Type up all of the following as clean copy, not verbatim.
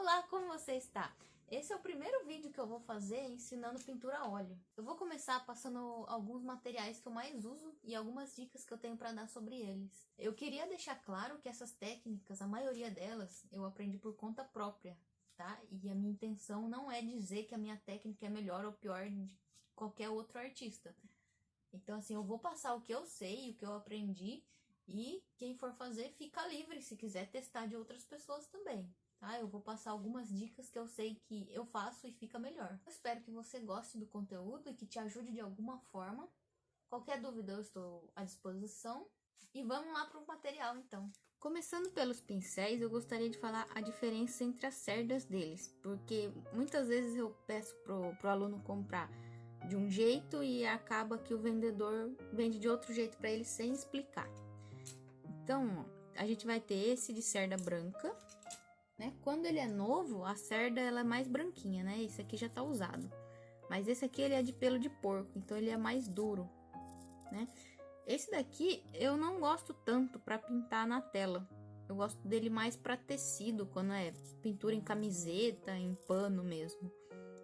Olá, como você está? Esse é o primeiro vídeo que eu vou fazer ensinando pintura a óleo. Eu vou começar passando alguns materiais que eu mais uso e algumas dicas que eu tenho para dar sobre eles. Eu queria deixar claro que essas técnicas, a maioria delas, eu aprendi por conta própria, tá? E a minha intenção não é dizer que a minha técnica é melhor ou pior de qualquer outro artista. Então, assim, eu vou passar o que eu sei, o que eu aprendi, e quem for fazer fica livre se quiser testar de outras pessoas também. Tá? Eu vou passar algumas dicas que eu sei que eu faço e fica melhor. Eu espero que você goste do conteúdo e que te ajude de alguma forma. Qualquer dúvida eu estou à disposição. E vamos lá para o material então. Começando pelos pincéis, eu gostaria de falar a diferença entre as cerdas deles. Porque muitas vezes eu peço pro aluno comprar de um jeito e acaba que o vendedor vende de outro jeito para ele sem explicar. Então, ó, a gente vai ter esse de cerda branca. Né? Quando ele é novo, a cerda ela é mais branquinha, né? Esse aqui já tá usado. Mas esse aqui ele é de pelo de porco, então ele é mais duro, né? Esse daqui eu não gosto tanto para pintar na tela. Eu gosto dele mais para tecido, quando é pintura em camiseta, em pano mesmo.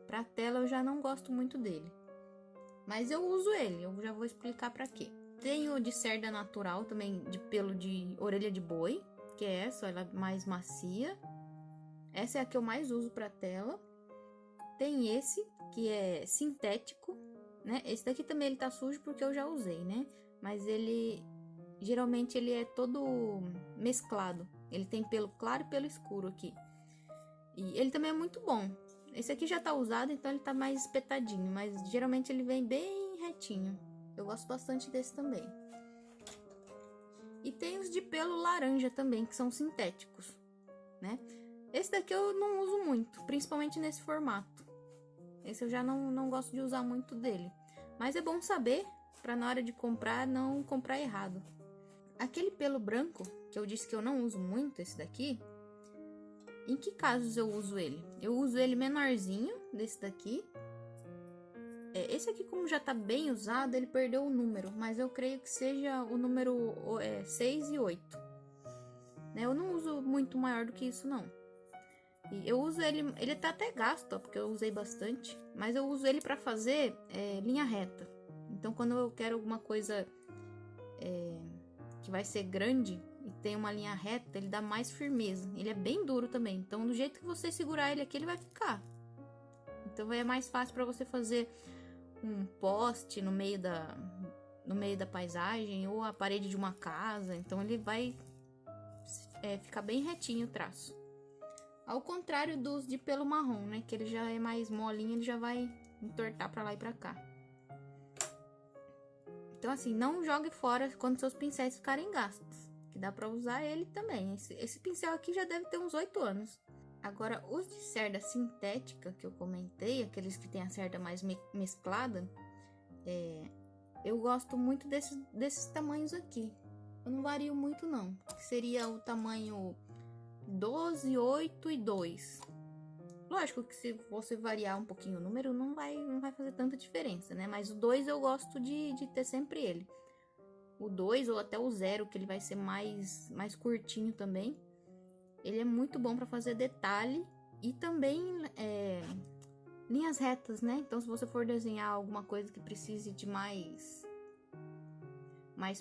Para tela eu já não gosto muito dele. Mas eu uso ele, eu já vou explicar para quê. Tem o de cerda natural também, de pelo de orelha de boi, que é essa, ela é mais macia. Essa é a que eu mais uso para tela. Tem esse, que é sintético, né? Esse daqui também ele tá sujo porque eu já usei, né? Mas ele, geralmente ele é todo mesclado. Ele tem pelo claro e pelo escuro aqui. E ele também é muito bom. Esse aqui já tá usado, então ele tá mais espetadinho. Mas geralmente ele vem bem retinho. Eu gosto bastante desse também. E tem os de pelo laranja também, que são sintéticos, né? Esse daqui eu não uso muito, principalmente nesse formato. Esse eu já não gosto de usar muito dele. Mas é bom saber, para na hora de comprar, não comprar errado. Aquele pelo branco, que eu disse que eu não uso muito, esse daqui. Em que casos eu uso ele? Eu uso ele menorzinho, desse daqui. Esse aqui, como já tá bem usado, ele perdeu o número. Mas eu creio que seja o número 6 e 8. Né? Eu não uso muito maior do que isso, não. E eu uso ele tá até gasto, ó, porque eu usei bastante. Mas eu uso ele para fazer linha reta. Então, quando eu quero alguma coisa que vai ser grande e tem uma linha reta, ele dá mais firmeza. Ele é bem duro também. Então, do jeito que você segurar ele aqui, ele vai ficar. Então, é mais fácil para você fazer um poste no meio da paisagem ou a parede de uma casa. Então, ele vai ficar bem retinho o traço. Ao contrário dos de pelo marrom, né? Que ele já é mais molinho, ele já vai entortar pra lá e pra cá. Então, assim, não jogue fora quando seus pincéis ficarem gastos. Que dá pra usar ele também. Esse pincel aqui já deve ter uns 8 anos. Agora, os de cerda sintética que eu comentei, aqueles que tem a cerda mais mesclada, eu gosto muito desses tamanhos aqui. Eu não vario muito, não. Seria o tamanho 12, 8 e 2. Lógico que se você variar um pouquinho o número, não vai fazer tanta diferença, né? Mas o 2 eu gosto de ter sempre ele. O 2 ou até o 0, que ele vai ser mais curtinho também. Ele é muito bom para fazer detalhe e também linhas retas, né? Então, se você for desenhar alguma coisa que precise de mais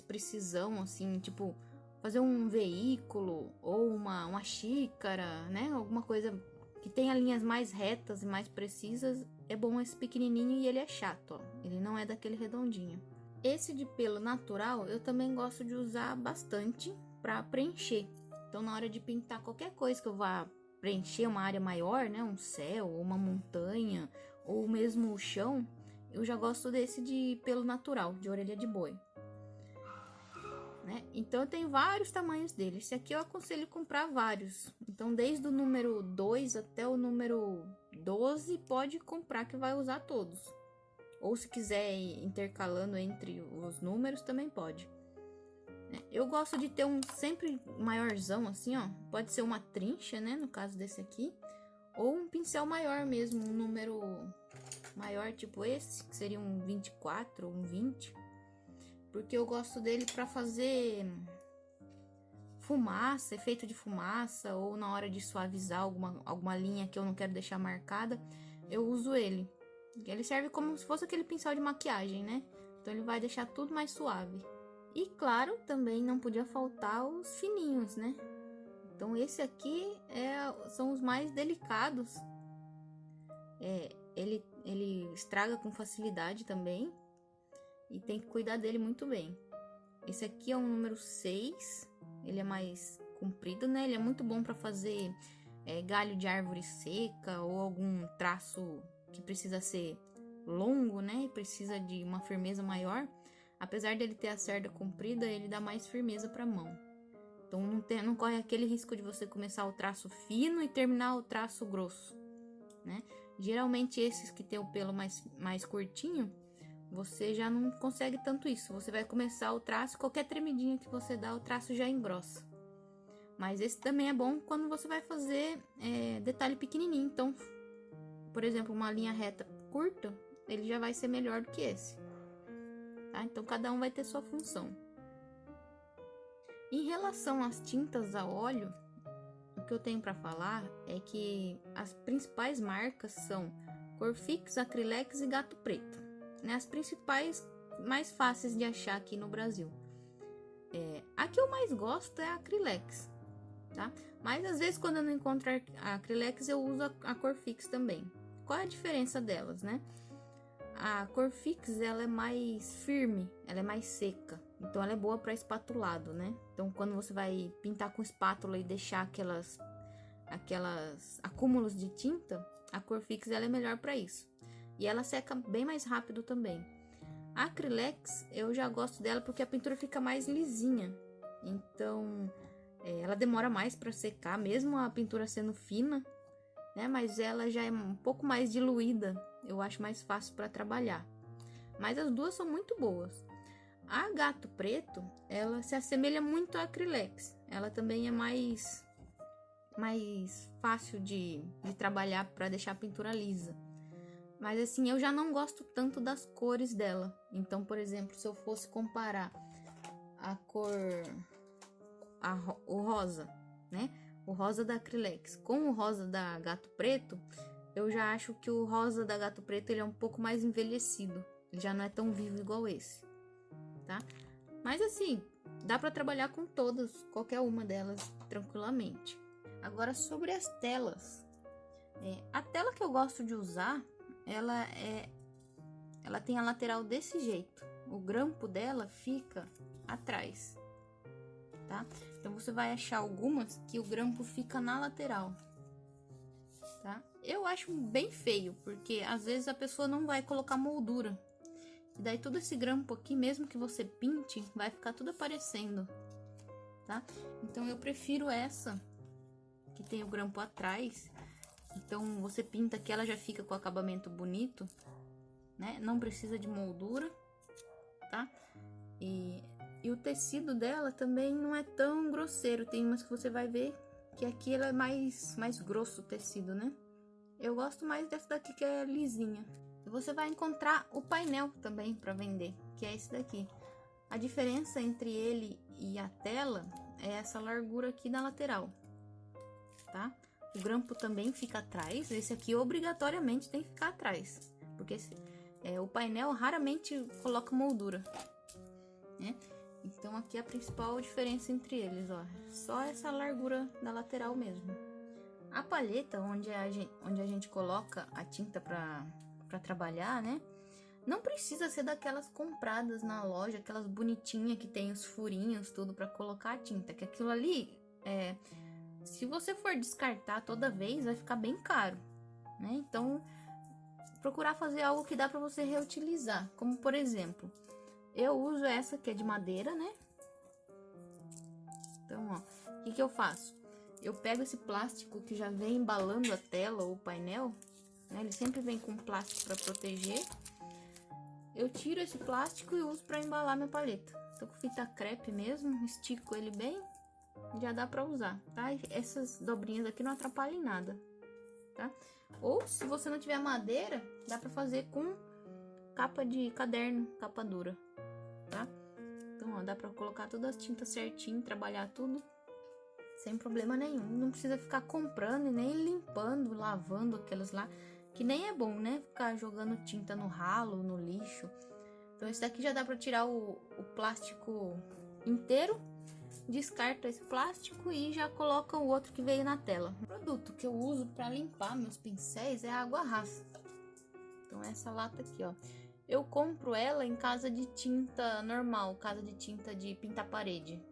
precisão, assim, tipo fazer um veículo ou uma xícara, né? Alguma coisa que tenha linhas mais retas e mais precisas, é bom esse pequenininho e ele é chato, ó. Ele não é daquele redondinho. Esse de pelo natural eu também gosto de usar bastante para preencher. Então, na hora de pintar qualquer coisa que eu vá preencher uma área maior, né? Um céu, ou uma montanha, ou mesmo o chão, eu já gosto desse de pelo natural, de orelha de boi. Né? Então, eu tenho vários tamanhos dele. Esse aqui eu aconselho comprar vários. Então, desde o número 2 até o número 12, pode comprar que vai usar todos. Ou se quiser ir intercalando entre os números, também pode. Eu gosto de ter um sempre maiorzão, assim, ó. Pode ser uma trincha, né? No caso desse aqui. Ou um pincel maior mesmo, um número maior, tipo esse, que seria um 24 ou um 20. Porque eu gosto dele para fazer fumaça, efeito de fumaça, ou na hora de suavizar alguma linha que eu não quero deixar marcada, eu uso ele. Ele serve como se fosse aquele pincel de maquiagem, né? Então ele vai deixar tudo mais suave. E claro, também não podia faltar os fininhos, né? Então esse aqui são os mais delicados. Ele estraga com facilidade também. E tem que cuidar dele muito bem. Esse aqui é o número 6. Ele é mais comprido, né? Ele é muito bom para fazer galho de árvore seca ou algum traço que precisa ser longo, né? E precisa de uma firmeza maior. Apesar dele ter a cerda comprida, ele dá mais firmeza para a mão. Então não corre aquele risco de você começar o traço fino e terminar o traço grosso, né? Geralmente esses que tem o pelo mais curtinho, você já não consegue tanto isso. Você vai começar o traço, qualquer tremidinha que você dá, o traço já engrossa. Mas esse também é bom quando você vai fazer detalhe pequenininho. Então, por exemplo, uma linha reta curta, ele já vai ser melhor do que esse. Tá? Então, cada um vai ter sua função. Em relação às tintas a óleo, o que eu tenho para falar é que as principais marcas são Corfix, Acrylex e Gato Preto. As principais, mais fáceis de achar aqui no Brasil. A que eu mais gosto é a Acrylex, tá? Mas às vezes quando eu não encontro a Acrylex eu uso a Corfix também. Qual é a diferença delas, né? A Corfix, ela é mais firme, ela é mais seca. Então ela é boa para espatulado, né? Então quando você vai pintar com espátula e deixar aquelas acúmulos de tinta, a Corfix ela é melhor para isso. E ela seca bem mais rápido também. A Acrylex, eu já gosto dela porque a pintura fica mais lisinha. Então, ela demora mais para secar, mesmo a pintura sendo fina, né? Mas ela já é um pouco mais diluída. Eu acho mais fácil para trabalhar. Mas as duas são muito boas. A Gato Preto, ela se assemelha muito à Acrylex. Ela também é mais fácil de trabalhar para deixar a pintura lisa. Mas assim, eu já não gosto tanto das cores dela. Então, por exemplo, se eu fosse comparar a cor, o rosa, né? O rosa da Acrylex com o rosa da Gato Preto, eu já acho que o rosa da Gato Preto ele é um pouco mais envelhecido. Ele já não é tão vivo igual esse, tá? Mas assim, dá para trabalhar com todas, qualquer uma delas, tranquilamente. Agora, sobre as telas. A tela que eu gosto de usar, ela tem a lateral desse jeito. O grampo dela fica atrás, tá? Então você vai achar algumas que o grampo fica na lateral, tá? Eu acho bem feio, porque às vezes a pessoa não vai colocar moldura. E daí todo esse grampo aqui, mesmo que você pinte, vai ficar tudo aparecendo, tá? Então eu prefiro essa, que tem o grampo atrás. Então você pinta aqui, ela já fica com acabamento bonito, né? Não precisa de moldura, tá? E o tecido dela também não é tão grosseiro. Tem umas que você vai ver que aqui ela é mais grosso o tecido, né? Eu gosto mais dessa daqui que é lisinha. E você vai encontrar o painel também para vender, que é esse daqui. A diferença entre ele e a tela é essa largura aqui na lateral, tá? O grampo também fica atrás. Esse aqui obrigatoriamente tem que ficar atrás, porque o painel raramente coloca moldura, né? Então aqui é a principal diferença entre eles, ó. Só essa largura da lateral mesmo. A palheta, onde a gente coloca a tinta para trabalhar, né? Não precisa ser daquelas compradas na loja, aquelas bonitinhas que tem os furinhos, tudo para colocar a tinta. Que aquilo ali, se você for descartar toda vez, vai ficar bem caro, né? Então, procurar fazer algo que dá para você reutilizar. Como, por exemplo, eu uso essa que é de madeira, né? Então, ó, o que eu faço? Eu pego esse plástico que já vem embalando a tela ou o painel, né? Ele sempre vem com plástico para proteger. Eu tiro esse plástico e uso para embalar minha paleta. Tô com fita crepe mesmo, estico ele bem, já dá para usar, tá? Essas dobrinhas aqui não atrapalham em nada, tá? Ou se você não tiver madeira, dá para fazer com capa de caderno, capa dura, tá? Então, ó, dá para colocar todas as tintas certinho, trabalhar tudo sem problema nenhum. Não precisa ficar comprando e nem limpando, lavando aquelas lá, que nem é bom, né? Ficar jogando tinta no ralo, no lixo. Então esse daqui já dá pra tirar o plástico inteiro. Descarta esse plástico e já coloca o outro que veio na tela. O produto que eu uso para limpar meus pincéis é a água rasa. Então essa lata aqui, ó. Eu compro ela em casa de tinta normal, casa de tinta de pintar parede,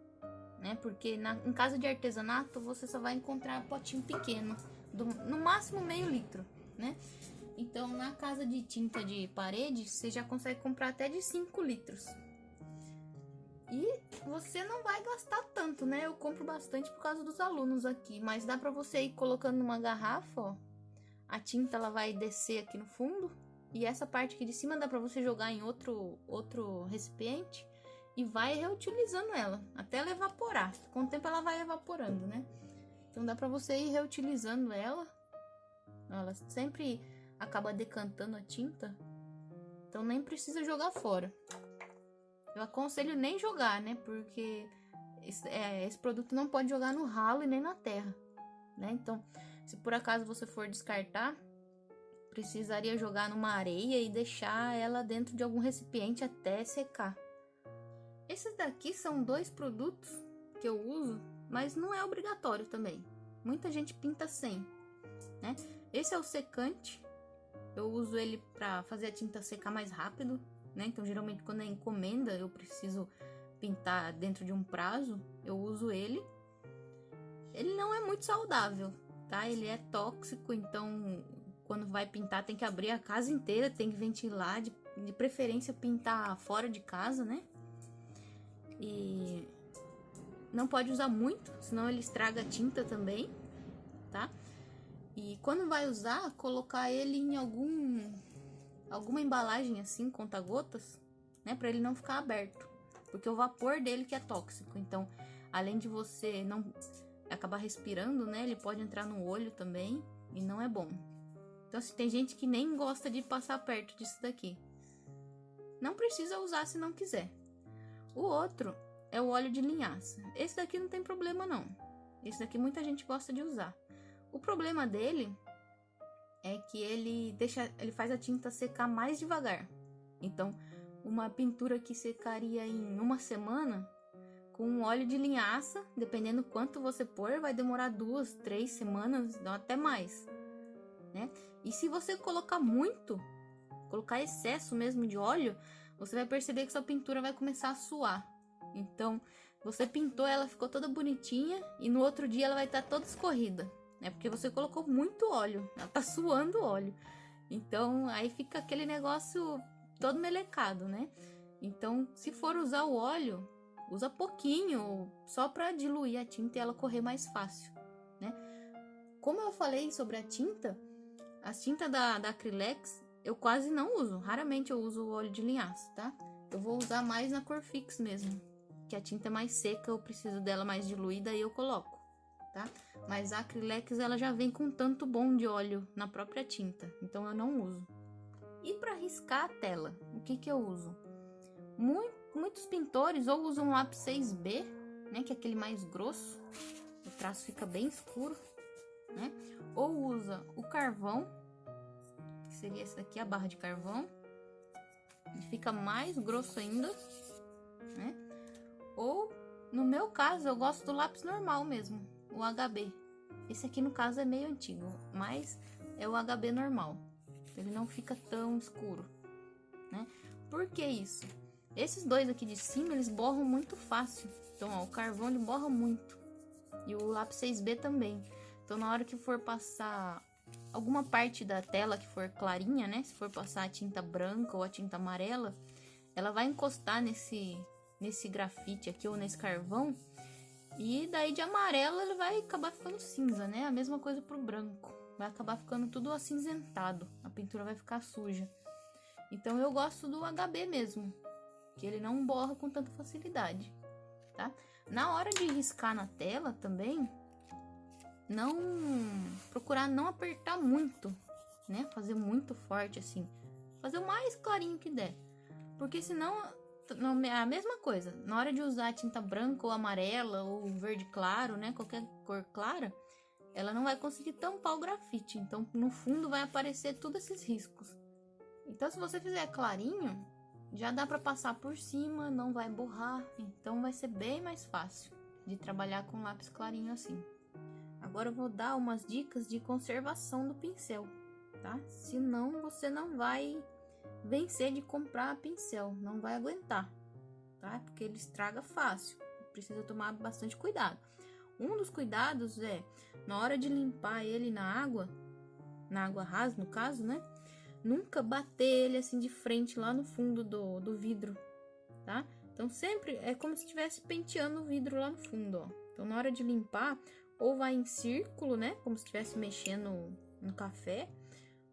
né? Porque em casa de artesanato você só vai encontrar potinho pequeno, no máximo meio litro, né? Então na casa de tinta de parede você já consegue comprar até de 5 litros. E você não vai gastar tanto, né? Eu compro bastante por causa dos alunos aqui. Mas dá pra você ir colocando numa garrafa, ó. A tinta, ela vai descer aqui no fundo. E essa parte aqui de cima dá pra você jogar em outro recipiente. E vai reutilizando ela, até ela evaporar. Com o tempo ela vai evaporando, né? Então dá pra você ir reutilizando ela. Ela sempre acaba decantando a tinta. Então nem precisa jogar fora. Eu aconselho nem jogar, né? Porque esse produto não pode jogar no ralo e nem na terra, né? Então, se por acaso você for descartar, precisaria jogar numa areia e deixar ela dentro de algum recipiente até secar. Esses daqui são 2 produtos que eu uso, mas não é obrigatório também. Muita gente pinta sem, né? Esse é o secante. Eu uso ele para fazer a tinta secar mais rápido, né? Então, geralmente, quando é encomenda, eu preciso pintar dentro de um prazo, eu uso ele. Ele não é muito saudável, tá? Ele é tóxico, então, quando vai pintar, tem que abrir a casa inteira, tem que ventilar, de preferência pintar fora de casa, né? E não pode usar muito, senão ele estraga a tinta também, tá? E quando vai usar, colocar ele em alguma embalagem assim, conta-gotas, né, para ele não ficar aberto, porque o vapor dele que é tóxico. Então, além de você não acabar respirando, né, ele pode entrar no olho também e não é bom. Então, assim, tem gente que nem gosta de passar perto disso daqui. Não precisa usar se não quiser. O outro é o óleo de linhaça. Esse daqui não tem problema não. Esse daqui muita gente gosta de usar. O problema dele é que ele faz a tinta secar mais devagar. Então, uma pintura que secaria em 1 semana, com um óleo de linhaça, dependendo quanto você pôr, vai demorar 2, 3 semanas, não, até mais, né? E se você colocar muito, colocar excesso mesmo de óleo, você vai perceber que sua pintura vai começar a suar. Então, você pintou, ela ficou toda bonitinha e no outro dia ela vai estar toda escorrida. É porque você colocou muito óleo, ela tá suando óleo. Então, aí fica aquele negócio todo melecado, né? Então, se for usar o óleo, usa pouquinho, só para diluir a tinta e ela correr mais fácil, né? Como eu falei sobre a tinta, as tintas da Acrylex eu quase não uso. Raramente eu uso o óleo de linhaça, tá? Eu vou usar mais na Corfix mesmo, que a tinta é mais seca, eu preciso dela mais diluída e eu coloco, tá? Mas a Acrylex ela já vem com tanto bom de óleo na própria tinta, então eu não uso. E para riscar a tela, o que eu uso? Muitos pintores ou usam um lápis 6B, né, que é aquele mais grosso, o traço fica bem escuro, né? Ou usa o carvão, que seria esse daqui, a barra de carvão, ele fica mais grosso ainda, né? Ou, no meu caso, eu gosto do lápis normal mesmo, o HB. Esse aqui, no caso, é meio antigo, mas é o HB normal. Ele não fica tão escuro, né? Por que isso? Esses dois aqui de cima, eles borram muito fácil. Então, ó, o carvão, ele borra muito. E o lápis 6B também. Então, na hora que for passar alguma parte da tela que for clarinha, né? Se for passar a tinta branca ou a tinta amarela, ela vai encostar nesse grafite aqui ou nesse carvão. E daí de amarelo ele vai acabar ficando cinza, né? A mesma coisa pro branco. Vai acabar ficando tudo acinzentado. A pintura vai ficar suja. Então eu gosto do HB mesmo, que ele não borra com tanta facilidade, tá? Na hora de riscar na tela também, procurar não apertar muito, né? Fazer muito forte assim. Fazer o mais clarinho que der. Porque senão a mesma coisa. Na hora de usar a tinta branca ou amarela ou verde claro, né? Qualquer cor clara, ela não vai conseguir tampar o grafite. Então, no fundo vai aparecer todos esses riscos. Então, se você fizer clarinho, já dá para passar por cima, não vai borrar. Então, vai ser bem mais fácil de trabalhar com lápis clarinho assim. Agora eu vou dar umas dicas de conservação do pincel, tá? Senão você não vai vencer de comprar pincel, não vai aguentar, tá? Porque ele estraga fácil, precisa tomar bastante cuidado. Um dos cuidados é, na hora de limpar ele na água rasa no caso, né? Nunca bater ele assim de frente lá no fundo do vidro, tá? Então sempre é como se estivesse penteando o vidro lá no fundo, ó. Então na hora de limpar, ou vai em círculo, né? Como se estivesse mexendo no café,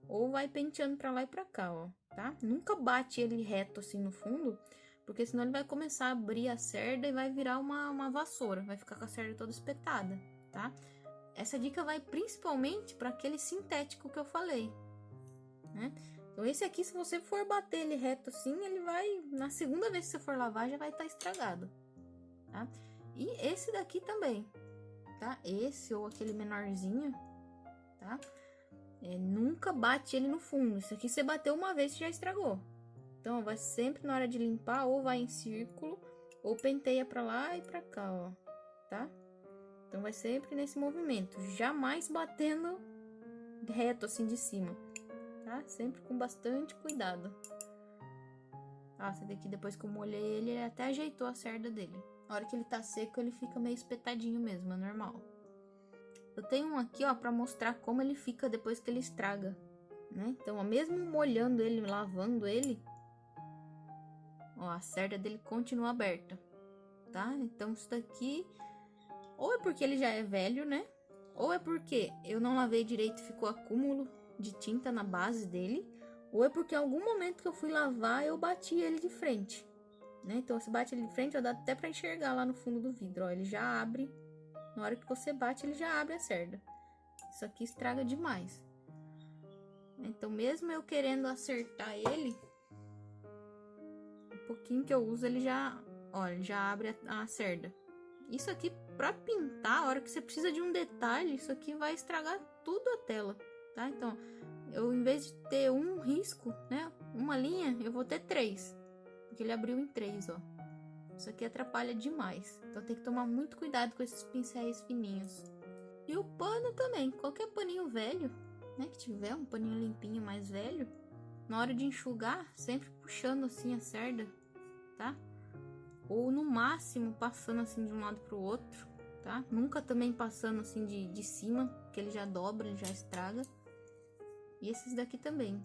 ou vai penteando pra lá e pra cá, ó, tá? Nunca bate ele reto assim no fundo, porque senão ele vai começar a abrir a cerda e vai virar uma vassoura, vai ficar com a cerda toda espetada, tá? Essa dica vai principalmente para aquele sintético que eu falei, né? Então esse aqui, se você for bater ele reto assim, ele vai, na segunda vez que você for lavar, já vai estar estragado, tá? E esse daqui também, tá? Esse ou aquele menorzinho, tá? Nunca bate ele no fundo. Isso aqui você bateu uma vez e já estragou. Então, vai sempre na hora de limpar, ou vai em círculo, ou penteia pra lá e pra cá, ó, tá? Então, vai sempre nesse movimento, jamais batendo reto assim de cima, tá? Sempre com bastante cuidado. Esse daqui, depois que eu molhei ele até ajeitou a cerda dele. Na hora que ele tá seco, ele fica meio espetadinho mesmo, é normal. Eu tenho um aqui, ó, pra mostrar como ele fica depois que ele estraga, né? Então, ó, mesmo molhando ele, lavando ele, ó, a cerda dele continua aberta, tá? Então, isso daqui, ou é porque ele já é velho, né? Ou é porque eu não lavei direito e ficou acúmulo de tinta na base dele, ou é porque em algum momento que eu fui lavar, eu bati ele de frente, né? Então, se bate ele de frente, ó, dá até pra enxergar lá no fundo do vidro, ó, ele já abre. Na hora que você bate, ele já abre a cerda. Isso aqui estraga demais. Então, mesmo eu querendo acertar ele, um pouquinho que eu uso, ele já, ó, ele já abre a cerda. Isso aqui, pra pintar, a hora que você precisa de um detalhe, isso aqui vai estragar tudo a tela, tá? Então, eu, em vez de ter um risco, né, uma linha, eu vou ter 3. Porque ele abriu em 3, ó. Isso aqui atrapalha demais. Então tem que tomar muito cuidado com esses pincéis fininhos. E o pano também. Qualquer paninho velho, né? Que tiver um paninho limpinho mais velho. Na hora de enxugar, sempre puxando assim a cerda, tá? Ou no máximo passando assim de um lado pro outro, tá? Nunca também passando assim de cima, que ele já dobra, ele já estraga. E esses daqui também.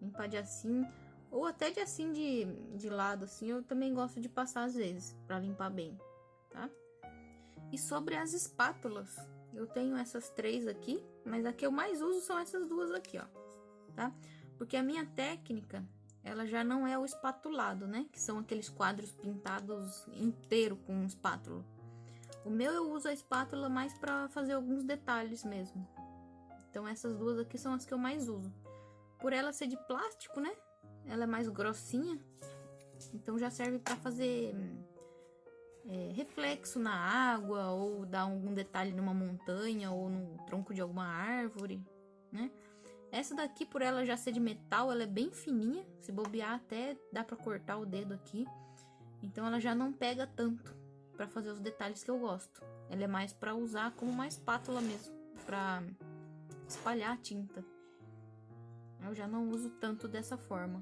Limpar de assim... Ou até de assim de lado, assim, eu também gosto de passar às vezes, pra limpar bem, tá? E sobre as espátulas, eu tenho essas 3 aqui, mas a que eu mais uso são essas 2 aqui, ó, tá? Porque a minha técnica, ela já não é o espatulado, né? Que são aqueles quadros pintados inteiro com espátula. O meu eu uso a espátula mais pra fazer alguns detalhes mesmo. Então essas 2 aqui são as que eu mais uso. Por ela ser de plástico, né? Ela é mais grossinha, então já serve para fazer reflexo na água, ou dar algum detalhe numa montanha, ou no tronco de alguma árvore, né? Essa daqui, por ela já ser de metal, ela é bem fininha, se bobear até dá para cortar o dedo aqui, então ela já não pega tanto para fazer os detalhes que eu gosto. Ela é mais para usar como uma espátula mesmo, para espalhar a tinta. Eu já não uso tanto dessa forma.